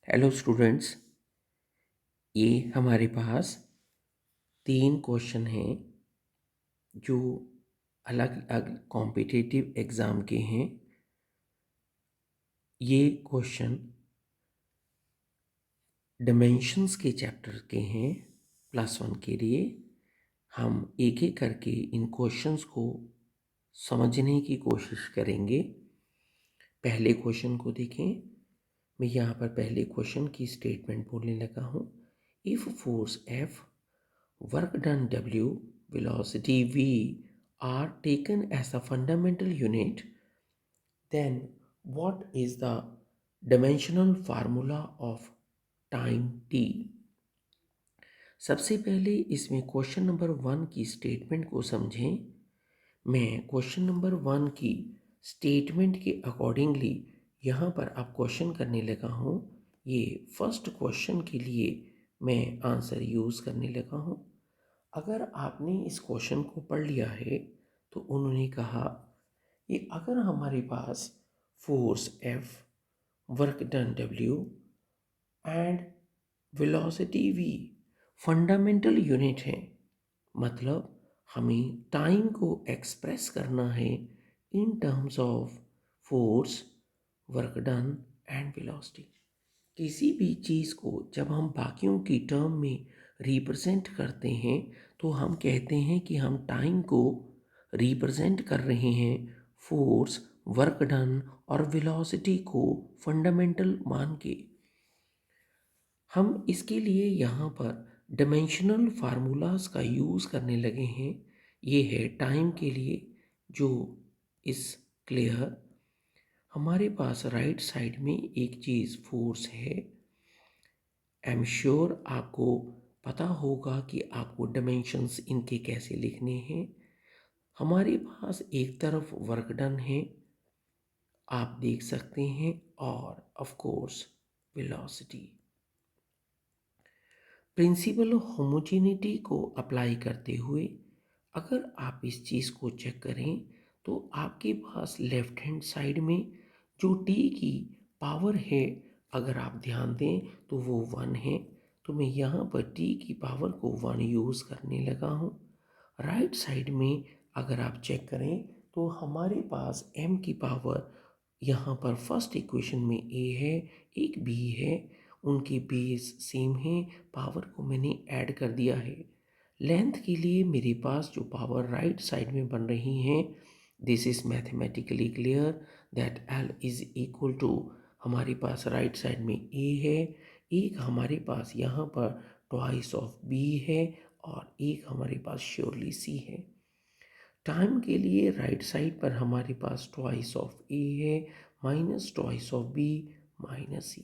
Hello students, ये हमारे पास 3 question हैं जो अलग अलग कॉम्पिटिटिव एग्ज़ाम के हैं। ये क्वेश्चन डिमेंशंस के चैप्टर के हैं +1 के लिए। हम एक एक करके इन क्वेश्चंस को समझने की कोशिश करेंगे। पहले क्वेश्चन को देखें। मैं यहाँ पर पहले क्वेश्चन की स्टेटमेंट बोलने लगा हूँ। If force F, work done W, velocity V are taken as a fundamental unit, then what is the dimensional formula of time t? सबसे पहले इसमें क्वेश्चन नंबर 1 की स्टेटमेंट को समझें। मैं क्वेश्चन नंबर 1 की स्टेटमेंट के अकॉर्डिंगली यहाँ पर अब क्वेश्चन करने लगा हूँ। ये फर्स्ट क्वेश्चन के लिए मैं आंसर यूज़ करने लगा हूँ। अगर आपने इस क्वेश्चन को पढ़ लिया है तो उन्होंने कहा कि अगर हमारे पास force F, work done W and velocity V fundamental unit है, मतलब हमें टाइम को एक्सप्रेस करना है in terms of force, work done and velocity. किसी भी चीज़ को जब हम बाकियों की टर्म में रिप्रेजेंट करते हैं तो हम कहते हैं कि हम टाइम को रिप्रेजेंट कर रहे हैं फोर्स, वर्क डन और वेलोसिटी को फंडामेंटल मान के। हम इसके लिए यहाँ पर डायमेंशनल फार्मूलाज का यूज़ करने लगे हैं। ये है टाइम के लिए जो इस क्लियर। हमारे पास राइट साइड में एक चीज़ फोर्स है। आई एम श्योर आपको पता होगा कि आपको डायमेंशंस इनके कैसे लिखने हैं। हमारे पास एक तरफ वर्क डन है, आप देख सकते हैं, और of course velocity. Principle homogeneity को अप्लाई करते हुए अगर आप इस चीज़ को चेक करें तो आपके पास लेफ्ट हैंड साइड में जो t की पावर है, अगर आप ध्यान दें तो वो 1 है। तो मैं यहाँ पर t की पावर को 1 यूज़ करने लगा हूँ। राइट साइड में अगर आप चेक करें तो हमारे पास m की पावर यहाँ पर फर्स्ट इक्वेशन में a है, एक b है, उनके बेस सेम है, पावर को मैंने ऐड कर दिया है। लेंथ के लिए मेरे पास जो पावर राइट साइड में बन रही हैं, this is mathematically clear that L is equal to, हमारे पास राइट साइड में A है, एक हमारे पास यहाँ पर ट्वाइस ऑफ B है और एक हमारे पास श्योरली C है। टाइम के लिए राइट साइड पर हमारे पास ट्वाइस ऑफ A है minus twice of B minus C।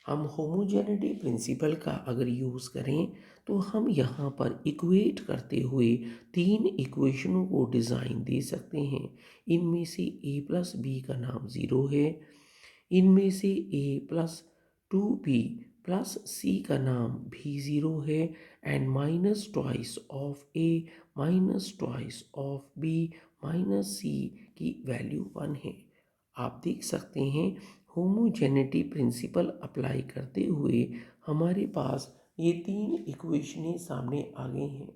हम होमोजेनिटी प्रिंसिपल का अगर यूज़ करें तो हम यहाँ पर इक्वेट करते हुए 3 इक्वेशनों को डिज़ाइन दे सकते हैं। इनमें से a प्लस बी का नाम 0 है, इनमें से a plus 2b plus c का नाम भी 0 है, and minus twice of a minus twice of b minus c की वैल्यू 1 है। आप देख सकते हैं होमोजेनिटी प्रिंसिपल अप्लाई करते हुए हमारे पास ये 3 इक्वेशनें सामने आ गई हैं।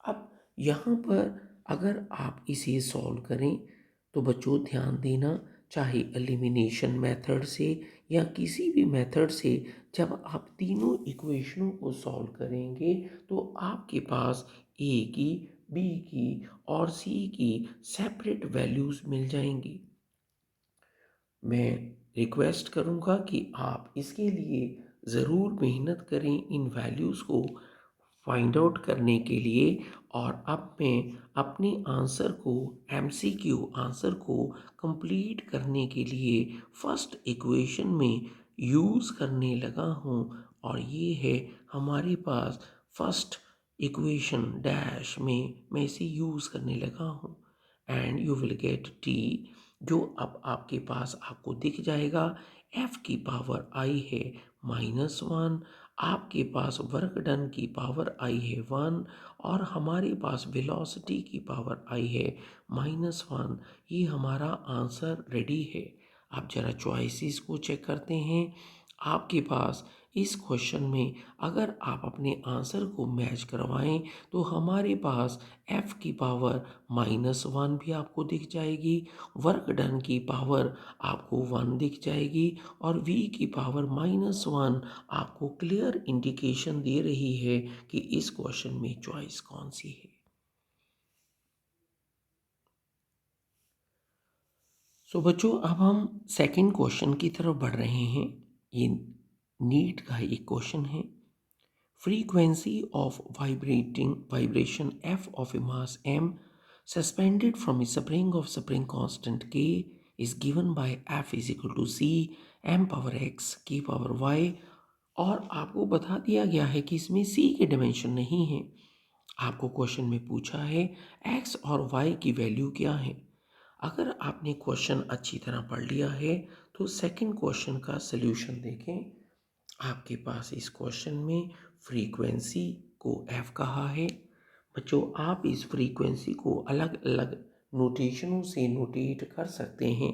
अब यहाँ पर अगर आप इसे सॉल्व करें तो बच्चों ध्यान देना, चाहे एलिमिनेशन मेथड से या किसी भी मेथड से, जब आप तीनों इक्वेशनों को सॉल्व करेंगे तो आपके पास a की, b की और c की सेपरेट वैल्यूज़ मिल जाएंगी। मैं रिक्वेस्ट करूँगा कि आप इसके लिए ज़रूर मेहनत करें इन वैल्यूज़ को फाइंड आउट करने के लिए। और अब मैं अपने आंसर को, MCQ आंसर को कंप्लीट करने के लिए फर्स्ट इक्वेशन में यूज़ करने लगा हूँ, और ये है हमारे पास फर्स्ट इक्वेशन डैश में मैं इसे यूज़ करने लगा हूँ, and you will get t, जो अब आपके पास आपको दिख जाएगा। f की पावर i है -1, आपके पास वर्क डन की पावर i है 1, और हमारे पास वेलोसिटी की पावर i है -1। ये हमारा आंसर रेडी है। आप ज़रा चॉइसेस को चेक करते हैं। आपके पास इस क्वेश्चन में अगर आप अपने आंसर को मैच करवाएं तो हमारे पास f की पावर -1 भी आपको दिख जाएगी, वर्क डन की पावर आपको 1 दिख जाएगी और v की पावर -1 आपको क्लियर इंडिकेशन दे रही है कि इस क्वेश्चन में चॉइस कौन सी है। बच्चों, अब हम सेकंड क्वेश्चन की तरफ बढ़ रहे हैं। ये नीट का एक क्वेश्चन है। Frequency of vibration f of a mass m suspended from a spring constant k is given by f is equal to c m power x k power y। और आपको बता दिया गया है कि इसमें c के डायमेंशन नहीं है। आपको क्वेश्चन में पूछा है x और y की वैल्यू क्या है। अगर आपने क्वेश्चन अच्छी तरह पढ़ लिया है तो सेकंड क्वेश्चन का सलूशन देखें। आपके पास इस क्वेश्चन में फ्रीक्वेंसी को f कहा है। बच्चों, आप इस फ्रीक्वेंसी को अलग अलग नोटेशनों से नोटेट कर सकते हैं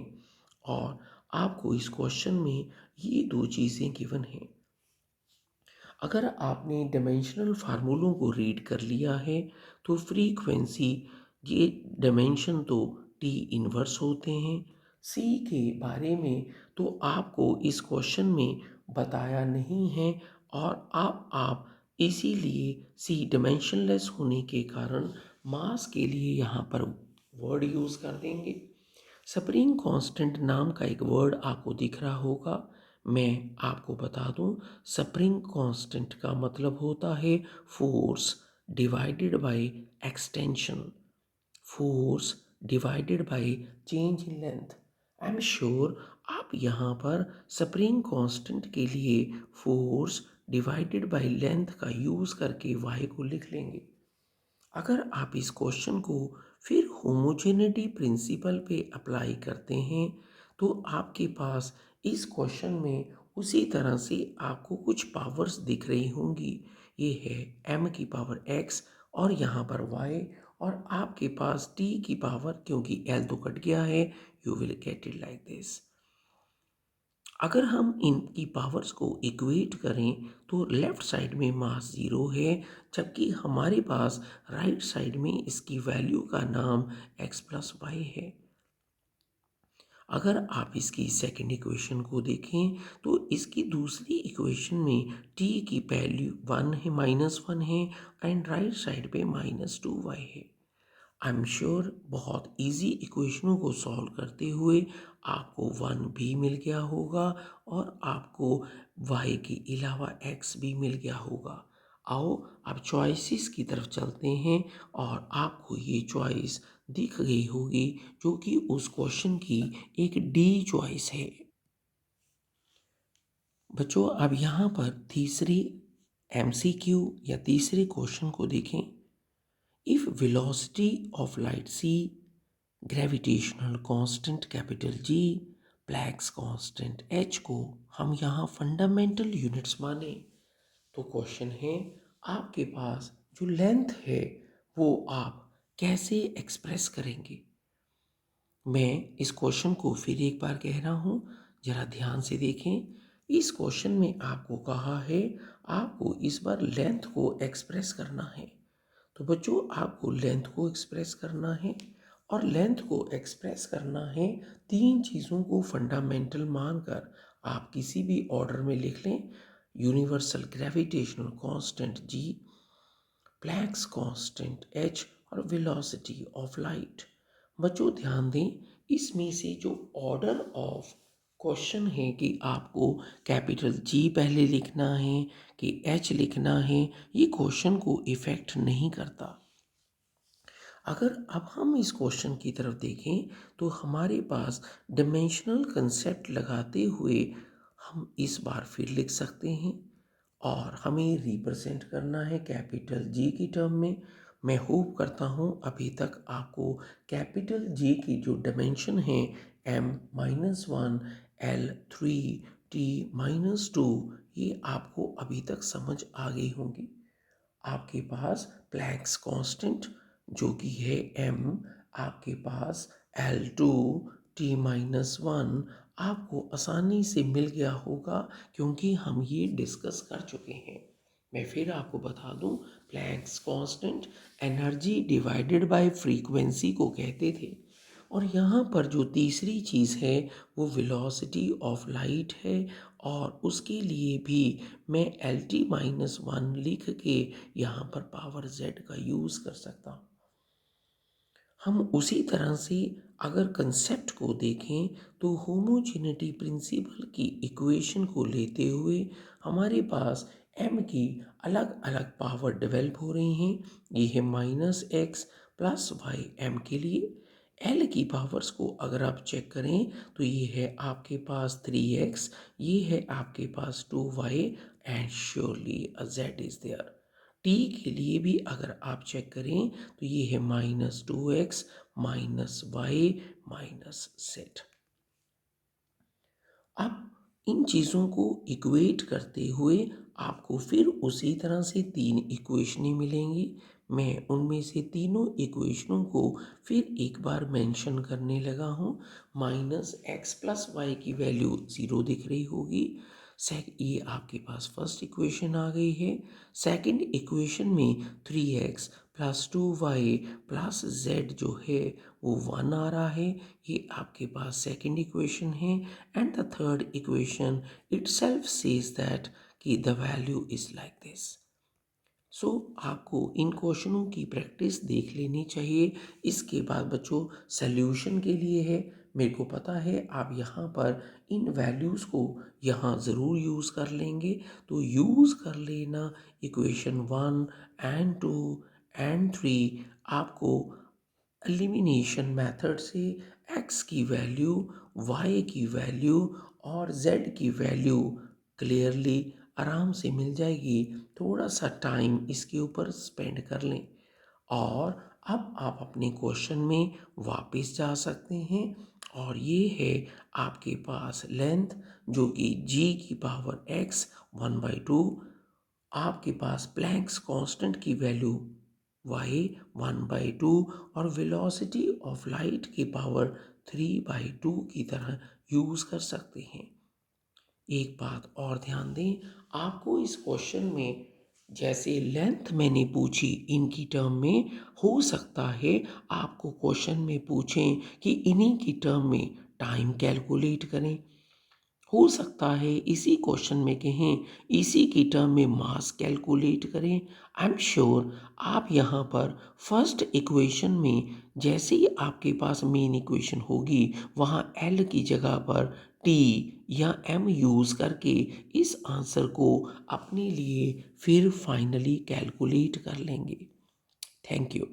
और आपको इस क्वेश्चन में ये दो चीज़ें गिवन हैं। अगर आपने डायमेंशनल फार्मूलों को रीड कर लिया है तो फ्रीक्वेंसी ये डायमेंशन तो टी इनवर्स होते हैं। सी के बारे में तो आपको इस क्वेश्चन में बताया नहीं है और आप इसीलिए सी डायमेंशनलेस होने के कारण मास के लिए यहाँ पर वर्ड यूज़ कर देंगे। स्प्रिंग कांस्टेंट नाम का एक वर्ड आपको दिख रहा होगा। मैं आपको बता दूं, स्प्रिंग कांस्टेंट का मतलब होता है force divided by extension, force divided by change in length. I am sure आप यहाँ पर स्प्रिंग कांस्टेंट के लिए फोर्स डिवाइडेड बाय लेंथ का यूज़ करके y को लिख लेंगे। अगर आप इस क्वेश्चन को फिर होमोजेनिटी प्रिंसिपल पे अप्लाई करते हैं तो आपके पास इस क्वेश्चन में उसी तरह से आपको कुछ पावर्स दिख रही होंगी। ये है m की पावर x और यहाँ पर y और आपके पास t की पावर, क्योंकि l तो कट गया है, you will get it like this. अगर हम इनकी पावर्स को इक्वेट करें तो लेफ्ट साइड में मास 0 है, जबकि हमारे पास राइट साइड में इसकी वैल्यू का नाम x प्लस वाई है। अगर आप इसकी सेकंड इक्वेशन को देखें तो इसकी दूसरी इक्वेशन में t की वैल्यू 1 है, -1 है एंड राइट साइड पे -2y है। आई एम श्योर बहुत इजी इक्वेशनों को सॉल्व करते हुए आपको 1 भी मिल गया होगा और आपको y के अलावा x भी मिल गया होगा। आओ अब चॉइसेस की तरफ चलते हैं और आपको ये चॉइस दिख गई होगी जो कि उस क्वेश्चन की एक डी चॉइस है। बच्चों, अब यहाँ पर तीसरी एमसीक्यू या तीसरे क्वेश्चन को देखें। If velocity of light c, gravitational constant capital G, Planck's constant h को हम यहाँ फंडामेंटल यूनिट्स माने तो क्वेश्चन है आपके पास जो लेंथ है वो आप कैसे एक्सप्रेस करेंगे। मैं इस क्वेश्चन को फिर एक बार कह रहा हूँ, जरा ध्यान से देखें। इस क्वेश्चन में आपको कहा है आपको इस बार लेंथ को एक्सप्रेस करना है। तो बच्चों, आपको लेंथ को एक्सप्रेस करना है और लेंथ को एक्सप्रेस करना है तीन चीज़ों को फंडामेंटल मानकर। आप किसी भी ऑर्डर में लिख लें। Universal gravitational constant G, Planck's constant h और वेलोसिटी ऑफ लाइट। बच्चों ध्यान दें, इसमें से जो ऑर्डर ऑफ क्वेश्चन है कि आपको कैपिटल G पहले लिखना है कि H लिखना है, ये क्वेश्चन को इफ़ेक्ट नहीं करता। अगर अब हम इस क्वेश्चन की तरफ देखें तो हमारे पास डायमेंशनल कंसेप्ट लगाते हुए हम इस बार फिर लिख सकते हैं और हमें रिप्रेजेंट करना है कैपिटल जी की टर्म में। मैं होप करता हूँ अभी तक आपको कैपिटल जी की जो डायमेंशन है m-1 l3 t-2, ये आपको अभी तक समझ आ गई होंगी। आपके पास प्लैंक्स कांस्टेंट जो कि है m, आपके पास L2 t-1, आपको आसानी से मिल गया होगा क्योंकि हम ये डिस्कस कर चुके हैं। मैं फिर आपको बता दूं, Planck's constant energy divided by frequency को कहते थे। और यहाँ पर जो तीसरी चीज़ है वो वेलोसिटी ऑफ लाइट है, और उसके लिए भी मैं LT-1 लिख के यहाँ पर पावर z का यूज़ कर सकता हूँ। हम उसी तरह से अगर कंसेप्ट को देखें तो होमोजेनिटी प्रिंसिपल की इक्वेशन को लेते हुए हमारे पास m की अलग अलग पावर डेवलप हो रही हैं। ये है -x + y m के लिए। l की पावर्स को अगर आप चेक करें तो ये है आपके पास 3x, ये है आपके पास 2y, and surely z is there. T के लिए भी अगर आप चेक करें तो ये है -2x -y -z। अब इन चीज़ों को इक्वेट करते हुए आपको फिर उसी तरह से 3 इक्वेशनें मिलेंगी। मैं उनमें से तीनों इक्वेशनों को फिर एक बार मेंशन करने लगा हूँ। -x + y की वैल्यू 0 दिख रही होगी। ये आपके पास फर्स्ट इक्वेशन आ गई है। सेकंड इक्वेशन में 3x + 2y + z जो है वो 1 आ रहा है। ये आपके पास सेकंड इक्वेशन है। And the third equation itself says that कि the value is like this। आपको इन क्वेश्चनों की प्रैक्टिस देख लेनी चाहिए। इसके बाद बच्चों सल्यूशन के लिए है, मेरे को पता है आप यहाँ पर इन वैल्यूज़ को यहाँ ज़रूर यूज़ कर लेंगे, तो यूज़ कर लेना इक्वेशन 1 एंड 2 एंड 3। आपको एलिमिनेशन मेथड से x की वैल्यू, y की वैल्यू और z की वैल्यू क्लियरली आराम से मिल जाएगी। थोड़ा सा टाइम इसके ऊपर स्पेंड कर लें और अब आप अपने क्वेश्चन में वापस जा सकते हैं। और ये है आपके पास लेंथ जो कि g की पावर x 1/2, आपके पास प्लैंक्स कांस्टेंट की वैल्यू y 1/2 और वेलोसिटी ऑफ लाइट की पावर 3/2 की तरह यूज़ कर सकते हैं। एक बात और ध्यान दें, आपको इस क्वेश्चन में जैसे लेंथ मैंने पूछी इनकी टर्म में, हो सकता है आपको क्वेश्चन में पूछें कि इन्हीं की टर्म में टाइम कैलकुलेट करें। हो सकता है इसी क्वेश्चन में कहें इसी की टर्म में मास कैलकुलेट करें। आई एम श्योर आप यहाँ पर फर्स्ट इक्वेशन में जैसे ही आपके पास मेन इक्वेशन होगी वहाँ एल की जगह पर टी या एम यूज़ करके इस आंसर को अपने लिए फिर फाइनली कैलकुलेट कर लेंगे। Thank you.